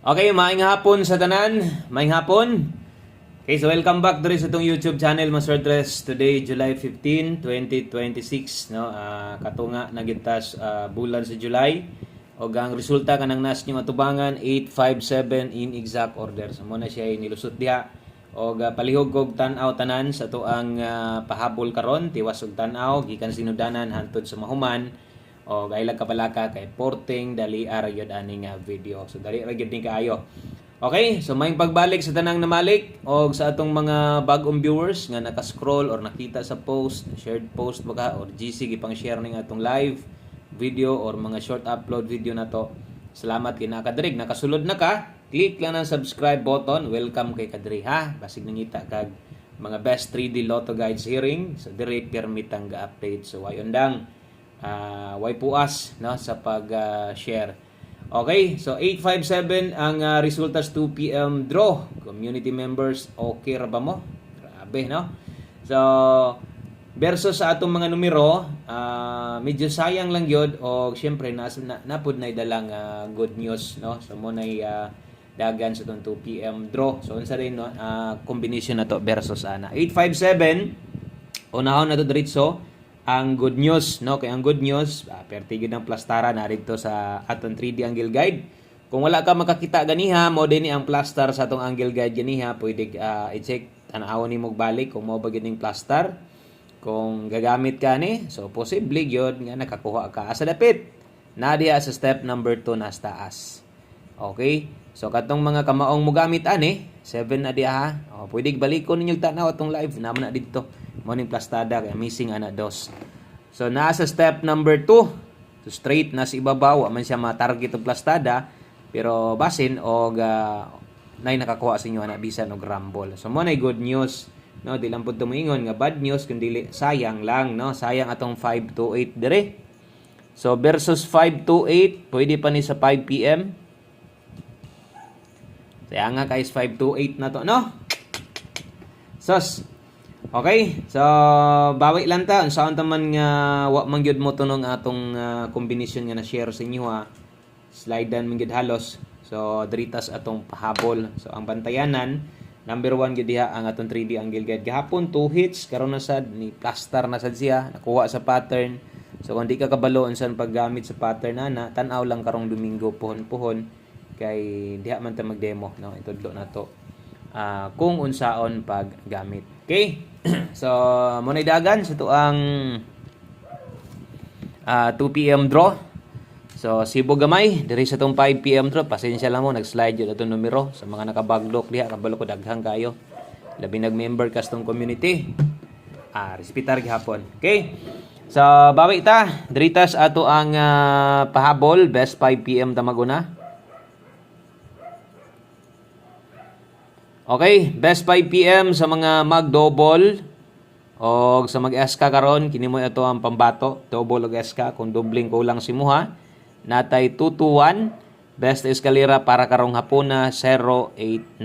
Okay, maayong hapon sa tanan. Maayong hapon. Okay, so welcome back diri sa itong YouTube channel, Master Dress. Today, July 15, 2026. No? Katunga na gintas bulan sa July. O ang resulta kanang nas niyong atubangan, 857 in exact order. So, muna siya nilusot diha. O palihog og tan-aw tanan sa to ang pahabol karon, tiwas og tan-aw, gikan sinudanan hantod sa mahuman. O gailag kapalaka kay porting dali ara gyud aning video. So dali ra gyud ni kaayo. Okay, so may pagbalik sa tanang namalik o sa atong mga bagong viewers nga naka-scroll or nakita sa post, shared post baga or GC gipang share ning atong live video or mga short upload video na to. Salamat kay nakadrig, nakasulod na ka. Click lang ng subscribe button. Welcome kay kadri ha. Basig nangita kag mga best 3D Lotto guides hearing. So dire permit ang ga-update. So wayon dang way puas no sa pag-share. Okay, so 857 ang resulta sa 2 PM draw. Community members, okay ra ba mo? Grabe no. So versus sa atong mga numero, medyo sayang lang gyud o syempre napud na dalang good news no. So mo nay dagan sa 2 PM draw. So unsa rin no combination na to versus ana 857 unahon na to diretso ang good news no, kay ang good news pertigid ng plastara na dito sa aton 3D angle guide. Kung wala ka makakita ganiha mo din ang plaster sa atong angle guide ganiha, pwede i-check tan-awon nimo balik kung mao ba gid ning plaster. Kung gagamit ka ni, so posible gyud nga nakakuha ka asa dapit na diha sa step number 2 na sa taas. Okay? So katong mga kamaong mo gamit ani, 7 na diha ha. O pwede balikon ninyo tanaw atong live naman na dito. Morning plastada kaya missing ana dos. So nasa step number 2. So straight na sa ibabaw man siya ma-target og plastada pero basin og nay nakakuha sa inyo ana bisan og rumble. So mo nay good news no, di lang pud tumingon nga bad news kundi sayang lang no, sayang atong 528 dire. So versus 528 pwede pa ni sa 5 PM. Kaya nga guys 528 na to no. Sos. Okay, so bawi lang ta unsaon ta man nga wa man gyud mo tunong atong combination nga na share sa inyo ha. Slidean man gyud halos. So diritas atong pahabol. So ang bantayanan number 1 gyud diha ang atong 3D angle guide. Gahapon 2 hits karon na sad ni plaster na sad siya, nakuha sa pattern. So kung di ka kabalo unsan paggamit sa pattern ana, tan-aw lang karong Domingo puhon-puhon kay diha man ta mag-demo no, itudlo na to. Kung unsaon paggamit. Okay? So, muna dagan sa tuang 2 PM draw. So, Sibo gamay, diri sa tong 5 PM draw. Pasensya lang mo, nag-slide yun itong numero. Sa mga nakabaglok diha, kabalo ko daghang kayo. Labi nag-member ka sa tong community. Respitar gihapon. Okay? So, bawi ta. Diritas ato ang pahabol, best 5 PM tamaguna. Okay, best 5 PM sa mga mag-double o sa mag-SK karon kini mo ito ang pambato, double og SK kung dobling kulang si muha. Natay 221, best eskalera para karong hapuna 089.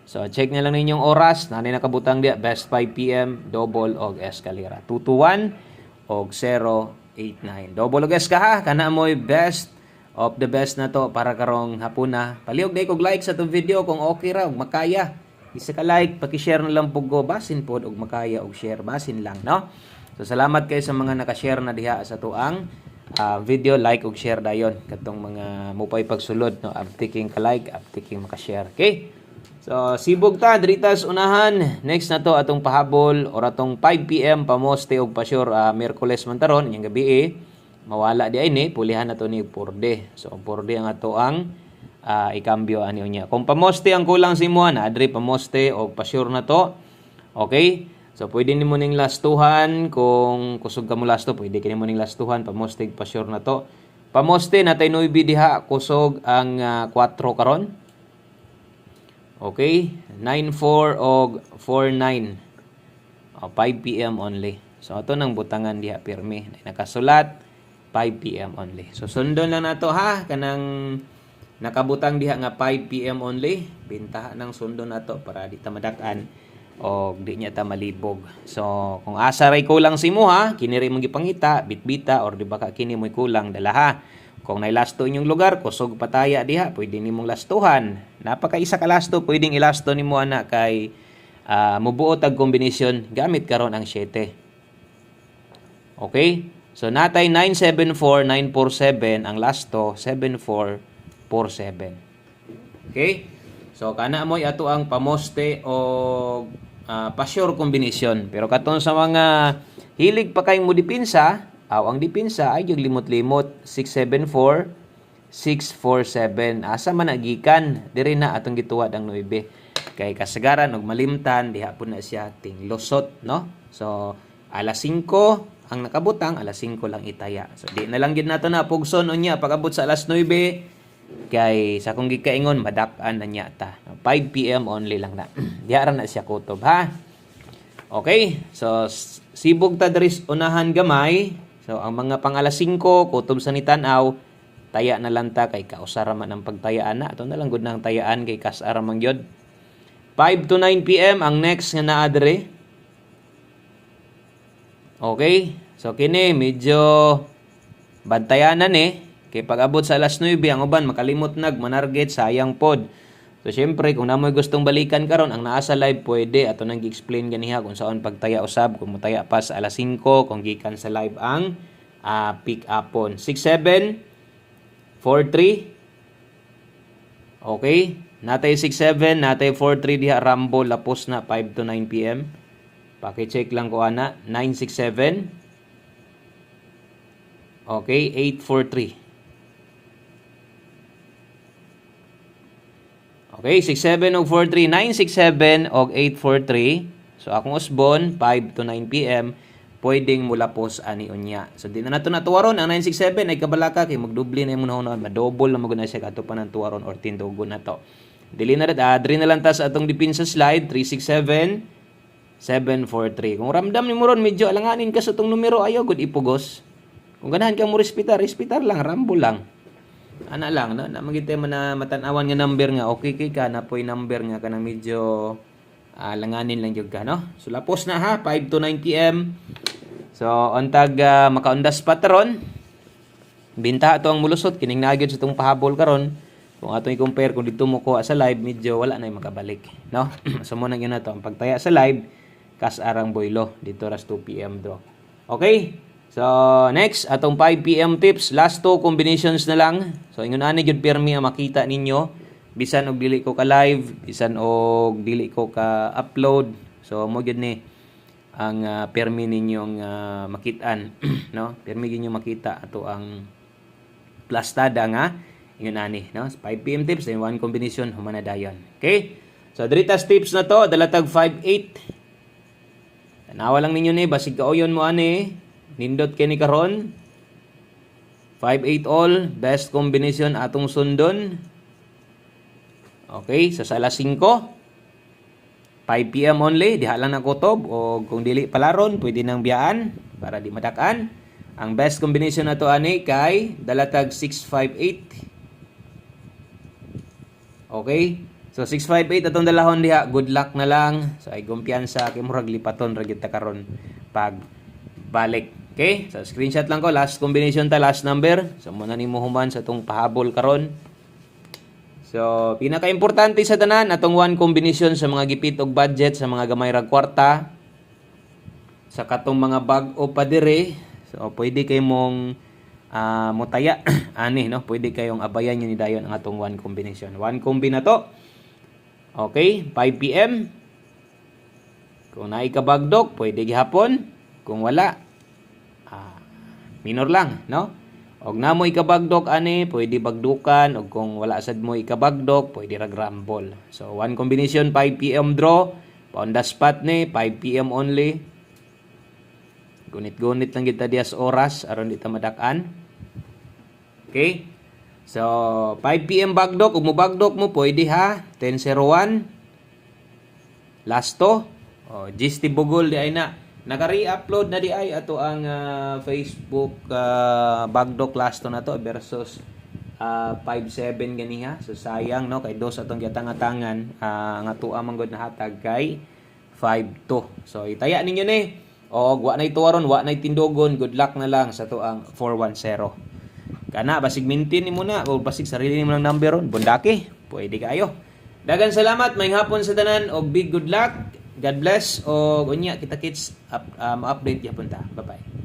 So check na lang ninyong oras, nanay nakabutang dia best 5 PM double og eskalera. 221 og 089. Double og SK ha, kana mo'y best of the best na to para karong hapuna. Palihog na ikog like sa itong video kung okay ra, makaya. Isa ka like, paki-share na lang po go, basin po, og makaya, og share, basin lang, no? So, salamat kayo sa mga nakashare na diha sa tuang video, like, og share dayon. Katong mga mupay pagsulod, no? Uptaking ka like, uptaking makashare. Okay? So, sibog ta, diritas unahan. Next na to, atong pahabol, or atong 5 PM, pamoste og pasyur, Miyerkules man taron, yung gabi mawala di ay ni pulihan na to ni purde. So purde ang ato ang ikambyo ani unya. Kung pamoste ang kulang si mo na adre pamoste o pa-sure na to. Okay? So pwede nimo ning lastuhan kung kusog ka mo lasto, pwede kini mo ning lastuhan pamoste pa-sure na to. Pamoste natay 9 diha kusog ang 4 karon. Okay? 94 og 49. 5 PM only. So ato nang butangan diha pirmi. Nakasulat 5 PM only. So sundon lang nato ha kanang nakabutang diha nga 5 PM only. Bintaha ng sundon nato para di ta madak-an o di niya ta malibog. So kung asa ray kulang si mo ha, kini ray mong gipangita, bitbita or di ba ka kini mo'y kulang dala ha. Kung nailasto inyong lugar, kusog pataya diha, pwede nimong lastuhan. Napakaisa ka lasto, pwedeng ilasto nimo ana kay mubuo tag kombinasyon gamit karon ang 7. Okay? So natay 974, 947 ang lasto 7447. Okay? So kana moy ato ang pamoste o pa-sure kombinasyon. Pero katon sa mga hilig pa kay mo dipinsa, ang dipinsa ay yung limot-limot 674, 647. Asa man nagikan diri na atong gituwad ang 9. Kay kasagaran og malimtan diha po na siya ting losot, no? So alas 5 ang nakabutang, alas 5 lang itaya. So di na lang gid nato na pugson unya pag-abot sa alas 9. Kay sa kung gikaingon madak-an na niya ta. 5 PM only lang na. Diara na siya kutob ha. Okay? So sibog ta diri unahan gamay. So ang mga pang alas 5 kutob sa nitanaw taya na lang ta kay kausara man ang pagtayaan na. Ato na lang gud nang tayaan kay kasara man gyud. 5 to 9 PM ang next nga naa diri. Okay? So kini medyo bantayanan kay pag-abot sa alas 9, ang uban makalimot manarget, sayang pod. So syempre kung namoy gustong balikan karon ang naa sa live pwede ato nang gi-explain ganiha kung saan pagtaya usab, kung motaya pa sa alas 5 kung gikan sa live ang pick upon 67 43. Okay? Natay 67, natay 43 diha Rambo lapos na 5 to 9 PM. Paki-check lang ko ana 967. Okay, 843. Okay, 67 og 43, 967 og 843. So akong usbon 5 to 9 PM pwedeng mulapos ani unya. So di na nato natuwaron ang 967 ay kabalaka kay magdubli na imong hunahon, madouble na maguna siya kadto pa nang tuwaron or tindugo na to. Dili na diri na lang ta sa atong depensa slide 367 743. Kung ramdam nimo ron medyo alanganin ka sa tong numero ayaw gud ipugos. Kung ganahan ka mo respetar lang, rambo lang. Ana lang no, na magitay man na matan-awan nga number nga okay kay ka na poy number nga kana medyo langanin lang jud ka no. So lapos na ha 5 to 9 PM. So untag makaundas patron. Binta ato ang mulusot kining nagyod sa tong pahabol karon. Kung atong i-compare kung dito mo ko sa live medyo wala na makabalik no. So mo na gyud nato ang pagtaya sa live kas arang boylo dito ras 2 PM draw. Okay? So, next, atong 5 PM tips. Last 2 combinations na lang. So, ingon ani gyud permi ang makita ninyo. Bisan og dili ko ka live, bisan og dili ko ka upload. So, mo gyud ni ang permi ninyong makitaan, no? Permi gyud niyo makita ato ang plastada nga ingon ani, no? 5 PM tips and 1 combination humana dayon. Okay? So, dritas tips na to, dalatag 5-8. Tanawa lang ninyo ni basig kaoyon mo ani. Nindot kini karon 5-8 all best combination atong sundon. Okay, sa alas 5 5 PM only diha lang na kutob o kung dili palaron pwede nang biyaan para di madakan. Ang best combination nato ani kay dalatag 658. Okay? So 658 atong dalahon diha, good luck na lang. So ay kumpiyansa kay murag lipaton ra gyud ta karon pag balik. Okay? So, screenshot lang ko. Last combination ta, last number. So, muna ni mo human sa itong pahabol karon. So, pinaka-importante sa tanan, atong 1 combination sa mga gipit og budget, sa mga gamay rag kwarta, sa katong mga bag-o pa dire. So, pwede kay mong mutaya. Ani, no? Pwede kayong abayan yun ni dayon ang atong 1 combination. 1 combi na to. Okay? 5 PM. Kung naikabagdok, pwede gihapon. Kung wala, minor lang, no? Og namo ikabagdok ani, pwede bagdukan og kung wala sad mo ikabagdok, pwede ra grambol. So 1 combination 5 PM draw, on the spot ni 5 PM only. Gunit-gunit lang kita dias oras aron di ta madak-an. Okay? So 5 PM bagdok, ug mo bagdok mo pwede ha, 1001. Last to. Gist Bugol di ay na. Naka-re-upload na di ay ato ang Facebook bagdok last to na to versus 5-7 ganiha. So sayang no kay dos atong gitangatangan ang ato ang manggod na hatag kay 5-2. So itaya ninyo ni og wa nay tuwaron, wa nay tindogon, good luck na lang sa to ang 410. Kana basig maintain nimo na o basig sarili nimo lang number ron, bundaki, pwede kayo. Dagan salamat may hapon sa tanan og big good luck. God bless og unya kita kits update gyapon ta. Bye bye.